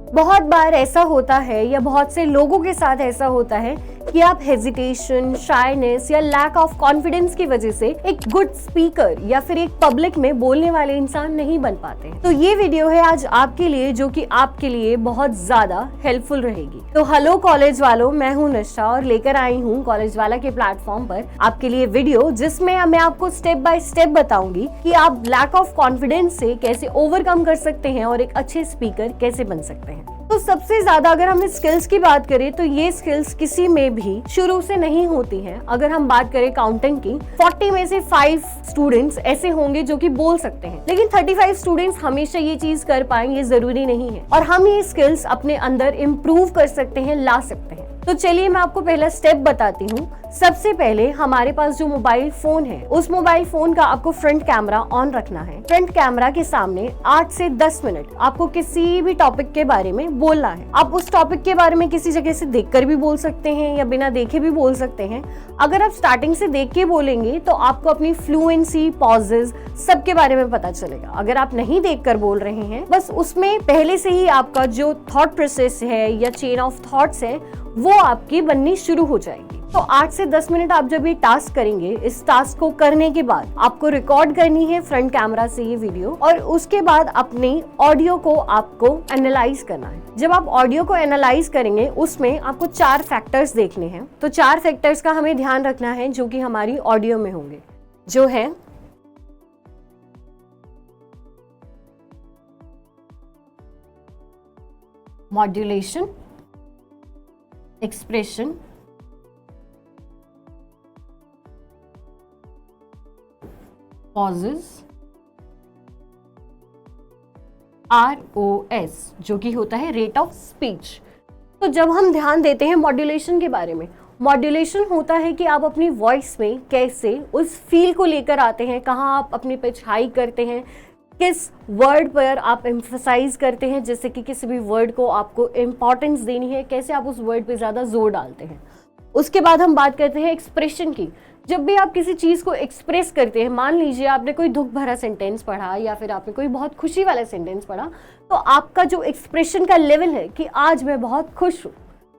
बहुत बार ऐसा होता है या बहुत से लोगों के साथ ऐसा होता है कि आप हेजिटेशन, शायनेस या लैक ऑफ कॉन्फिडेंस की वजह से एक गुड स्पीकर या फिर एक पब्लिक में बोलने वाले इंसान नहीं बन पाते। तो ये वीडियो है आज आपके लिए, जो कि आपके लिए बहुत ज्यादा हेल्पफुल रहेगी। तो हेलो कॉलेज वालों, मैं हूँ निशा और लेकर आई हूँ कॉलेज वाला के प्लेटफॉर्म पर आपके लिए वीडियो, जिसमें मैं आपको स्टेप बाय स्टेप बताऊंगी कि आप लैक ऑफ कॉन्फिडेंस से कैसे ओवरकम कर सकते हैं और एक अच्छे स्पीकर कैसे बन सकते हैं। तो सबसे ज्यादा अगर हम स्किल्स की बात करें तो ये स्किल्स किसी में भी शुरू से नहीं होती हैं। अगर हम बात करें काउंटिंग की, 40 में से 5 स्टूडेंट्स ऐसे होंगे जो कि बोल सकते हैं, लेकिन 35 स्टूडेंट्स हमेशा ये चीज कर पाएं ये जरूरी नहीं है, और हम ये स्किल्स अपने अंदर इम्प्रूव कर सकते हैं, ला सकते हैं। तो चलिए मैं आपको पहला स्टेप बताती हूँ। सबसे पहले हमारे पास जो मोबाइल फोन है, उस मोबाइल फोन का आपको फ्रंट कैमरा ऑन रखना है। फ्रंट कैमरा के सामने 8 से 10 मिनट आपको किसी भी टॉपिक के बारे में बोलना है। आप उस टॉपिक के बारे में किसी जगह से देखकर भी बोल सकते हैं या बिना देखे भी बोल सकते हैं। अगर आप स्टार्टिंग से देख के बोलेंगे तो आपको अपनी फ्लुएंसी, पॉजेज सबके बारे में पता चलेगा। अगर आप नहीं देखकर बोल रहे हैं, बस उसमें पहले से ही आपका जो थॉट प्रोसेस है या चेन ऑफ थॉट्स है वो आपकी बननी शुरू हो जाएगी। तो 8 से 10 मिनट आप जब ये टास्क करेंगे, इस टास्क को करने के बाद आपको रिकॉर्ड करनी है फ्रंट कैमरा से ये वीडियो, और उसके बाद अपनी ऑडियो को आपको एनालाइज करना है। जब आप ऑडियो को एनालाइज करेंगे, उसमें आपको 4 फैक्टर्स देखने हैं। तो 4 फैक्टर्स का हमें ध्यान रखना है जो कि हमारी ऑडियो में होंगे, जो है मॉड्यूलेशन, एक्सप्रेशन, पॉजेस, ROS जो कि होता है रेट ऑफ स्पीच। तो जब हम ध्यान देते हैं मॉड्यूलेशन के बारे में, मॉड्यूलेशन होता है कि आप अपनी वॉइस में कैसे उस फील को लेकर आते हैं, कहाँ आप अपनी पिच हाई करते हैं, किस वर्ड पर आप एम्फसाइज करते हैं, जैसे कि किसी भी वर्ड को आपको इम्पोर्टेंस देनी है, कैसे आप उस वर्ड पे ज़्यादा जोर डालते हैं। उसके बाद हम बात करते हैं एक्सप्रेशन की। जब भी आप किसी चीज़ को एक्सप्रेस करते हैं, मान लीजिए आपने कोई दुख भरा सेंटेंस पढ़ा या फिर आपने कोई बहुत खुशी वाला सेंटेंस पढ़ा, तो आपका जो एक्सप्रेशन का लेवल है कि आज मैं बहुत खुश हूँ,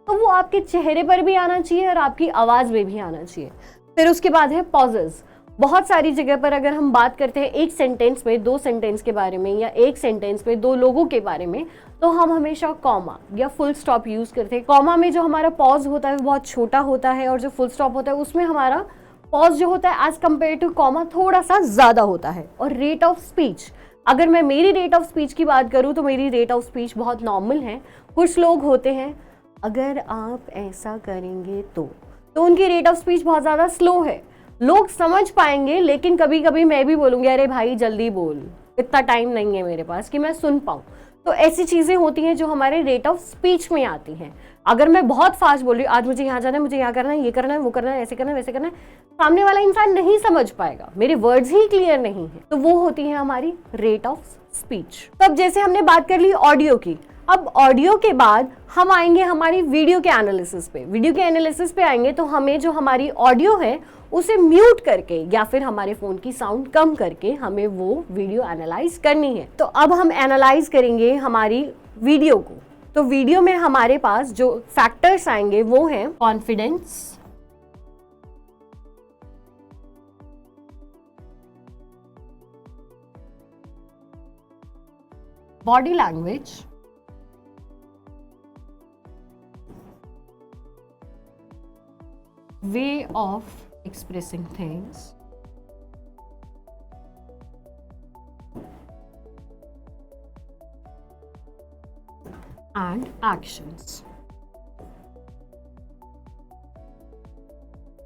तो वो आपके चेहरे पर भी आना चाहिए और आपकी आवाज़ में भी आना चाहिए। फिर उसके बाद है पॉजेज। बहुत सारी जगह पर अगर हम बात करते हैं एक सेंटेंस में 2 सेंटेंस के बारे में या एक सेंटेंस में 2 लोगों के बारे में, तो हम हमेशा कॉमा या फुल स्टॉप यूज करते हैं। कॉमा में जो हमारा पॉज होता है वो बहुत छोटा होता है, और जो फुल स्टॉप होता है उसमें हमारा पॉज जो होता है एज कम्पेयर टू कॉमा थोड़ा सा ज्यादा होता है। और रेट ऑफ स्पीच, अगर मैं मेरी रेट ऑफ स्पीच की बात करूँ तो मेरी रेट ऑफ स्पीच बहुत नॉर्मल है। कुछ लोग होते हैं, अगर आप ऐसा करेंगे तो उनकी रेट ऑफ स्पीच बहुत ज्यादा स्लो है। लोग समझ पाएंगे, लेकिन कभी कभी मैं भी बोलूंगी अरे भाई जल्दी बोल, इतना टाइम नहीं है मेरे पास कि मैं सुन पाऊँ। तो ऐसी चीजें होती हैं जो हमारे रेट ऑफ स्पीच में आती हैं। अगर मैं बहुत फास्ट बोल रही हूँ, आज मुझे यहाँ जाना है, मुझे यहाँ करना है, ये करना है, वो करना है, ऐसे करना है, वैसे करना है, सामने वाला इंसान नहीं समझ पाएगा, मेरे वर्ड्स ही क्लियर नहीं है, तो वो होती है हमारी रेट ऑफ स्पीच। तो अब जैसे हमने बात कर ली ऑडियो की, अब ऑडियो के बाद हम आएंगे हमारी वीडियो के एनालिसिस पे। वीडियो के एनालिसिस पे आएंगे तो हमें जो हमारी ऑडियो है उसे म्यूट करके या फिर हमारे फोन की साउंड कम करके हमें वो वीडियो एनालाइज करनी है। तो अब हम एनालाइज करेंगे हमारी वीडियो को। तो वीडियो में हमारे पास जो फैक्टर्स आएंगे वो हैं confidence, body language, way of expressing things, and actions.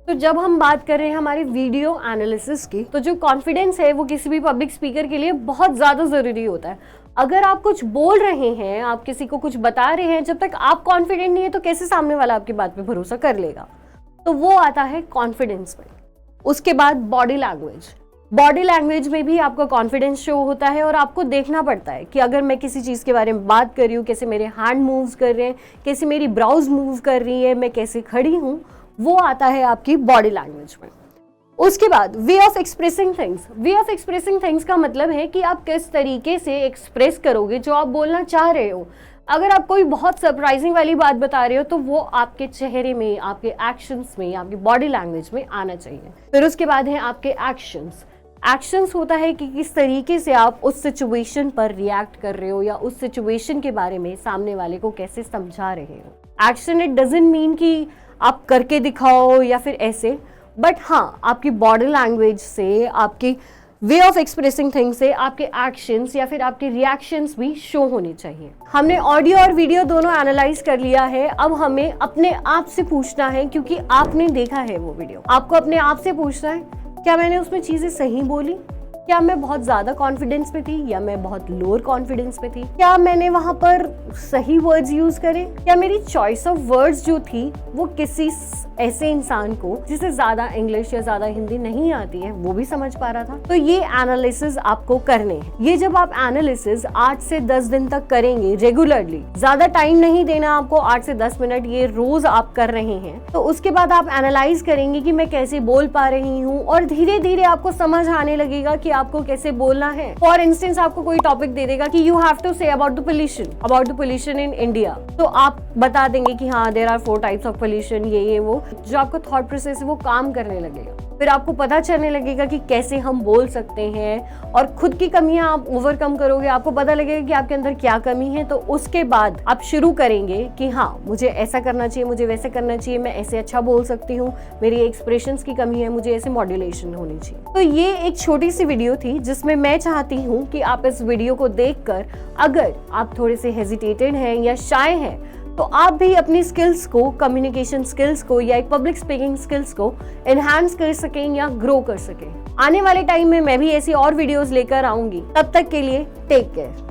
तो जब हम बात कर रहे हैं हमारी वीडियो एनालिसिस की, तो जो कॉन्फिडेंस है वो किसी भी पब्लिक स्पीकर के लिए बहुत ज़्यादा ज़रूरी होता है। अगर आप कुछ बोल रहे हैं, आप किसी को कुछ बता रहे हैं, जब तक आप कॉन्फिडेंट नहीं है तो कैसे सामने वाला आपकी बात पे भरोसा कर लेगा। तो वो आता है कॉन्फिडेंस में। उसके बाद बॉडी लैंग्वेज। बॉडी लैंग्वेज में भी आपका कॉन्फिडेंस शो होता है और आपको देखना पड़ता है कि अगर मैं किसी चीज़ के बारे में बात कर रही हूँ, कैसे मेरे हैंड मूव्स कर रहे हैं, कैसे मेरी ब्राउज मूव कर रही है, मैं कैसे खड़ी हूँ, वो आता है आपकी बॉडी लैंग्वेज में। उसके बाद way of expressing things. Way of expressing things का मतलब है कि आप किस तरीके से एक्सप्रेस करोगे जो आप बोलना चाह रहे हो। अगर आप कोई बहुत सरप्राइजिंग वाली बात बता रहे हो तो वो आपके चेहरे में, आपके एक्शंस में, आपकी बॉडी लैंग्वेज में आना चाहिए। फिर उसके बाद है आपके एक्शंस। एक्शंस होता है कि किस तरीके से आप उस सिचुएशन पर रिएक्ट कर रहे हो या उस सिचुएशन के बारे में सामने वाले को कैसे समझा रहे हो। एक्शन इट डजंट मीन कि आप करके दिखाओ या फिर ऐसे, बट हाँ, आपकी बॉडी लैंग्वेज से, आपकी वे ऑफ एक्सप्रेसिंग थिंग्स से आपके एक्शंस या फिर आपके रिएक्शंस भी शो होने चाहिए। हमने ऑडियो और वीडियो दोनों एनालाइज कर लिया है। अब हमें अपने आप से पूछना है, क्योंकि आपने देखा है वो वीडियो, आपको अपने आप से पूछना है, क्या मैंने उसमें चीजें सही बोली? क्या मैं बहुत ज्यादा कॉन्फिडेंस में थी या मैं बहुत लोअर कॉन्फिडेंस में थी? क्या मैंने वहां पर सही वर्ड्स यूज करे? क्या मेरी चॉइस ऑफ वर्ड्स जो थी वो किसी ऐसे इंसान को जिसे ज्यादा इंग्लिश या ज्यादा हिंदी नहीं आती है वो भी समझ पा रहा था? तो ये एनालिसिस आपको करने हैं। ये जब आप एनालिसिस 8 से 10 दिन तक करेंगे रेगुलरली, ज्यादा टाइम नहीं देना आपको, 8 से 10 मिनट ये रोज आप कर रहे हैं, तो उसके बाद आप एनालाइज करेंगे कि मैं कैसे बोल पा रही हूँ और धीरे धीरे आपको समझ आने लगेगा कि आपको कैसे बोलना है। फॉर इंस्टेंस आपको कोई टॉपिक दे देगा कि you have to say about the pollution in India, तो आप बता देंगे कि हाँ there are 4 types of pollution, ये वो, जो आपका थॉट प्रोसेस है वो काम करने लगेगा। फिर आपको पता चलने लगेगा कि कैसे हम बोल सकते हैं और खुद की कमियां आप ओवरकम करोगे, आपको पता लगेगा कि आपके अंदर क्या कमी है। तो उसके बाद आप शुरू करेंगे कि हाँ मुझे ऐसा करना चाहिए, मुझे वैसे करना चाहिए, मैं ऐसे अच्छा बोल सकती हूँ, मेरी एक्सप्रेशंस की कमी है, मुझे ऐसे मॉड्यूलेशन होनी चाहिए। तो ये एक छोटी सी वीडियो थी जिसमें मैं चाहती हूँ कि आप इस वीडियो को देखकर, अगर आप थोड़े से हेजिटेटेड हैं या शाय हैं, तो आप भी अपनी स्किल्स को, कम्युनिकेशन स्किल्स को या एक पब्लिक स्पीकिंग स्किल्स को एनहांस कर सकें या ग्रो कर सकें। आने वाले टाइम में मैं भी ऐसी और वीडियोस लेकर आऊंगी। तब तक के लिए टेक केयर।